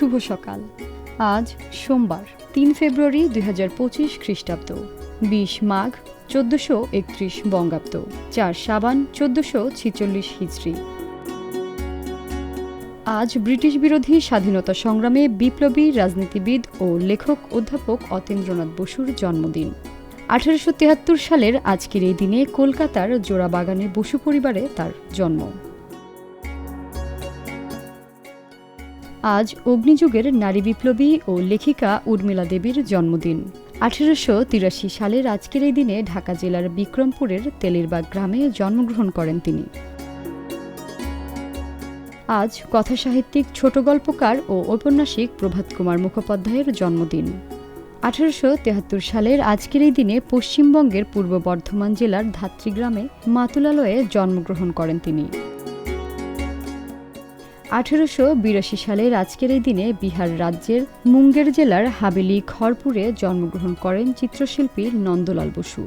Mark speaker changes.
Speaker 1: শুভ সকাল। আজ সোমবার ৩ ফেব্রুয়ারি ২০২৫ খ্রিস্টাব্দ, ২০ মাঘ ১৪৩১ বঙ্গাব্দ, ৪ সাবান ১৪৪৬ হিজরি। আজ ব্রিটিশ বিরোধী স্বাধীনতা সংগ্রামে বিপ্লবী রাজনীতিবিদ ও লেখক অধ্যাপক অতীন্দ্রনাথ বসুর জন্মদিন। ১৮৭৩ সালের আজকের এই দিনে কলকাতার জোড়াবাগানে বসু পরিবারে তার জন্ম। আজ অগ্নিযুগের নারী বিপ্লবী ও লেখিকা উর্মিলা দেবীর জন্মদিন। ১৮৮৩ সালের আজকের এই দিনে ঢাকা জেলার বিক্রমপুরের তেলিরবাগ গ্রামে জন্মগ্রহণ করেন তিনি। আজ কথাসাহিত্যিক, ছোট গল্পকার ও ঔপন্যাসিক প্রভাত কুমার মুখোপাধ্যায়ের জন্মদিন। ১৮৭৩ সালের আজকের এই দিনে পশ্চিমবঙ্গের পূর্ব বর্ধমান জেলার ধাত্রী গ্রামে মাতুলালয়ে জন্মগ্রহণ করেন তিনি। ১৮৮২ সালের আজকের এই দিনে বিহার রাজ্যের মুঙ্গের জেলার হাবেলি খড়পুরে জন্মগ্রহণ করেন চিত্রশিল্পী নন্দলাল বসু।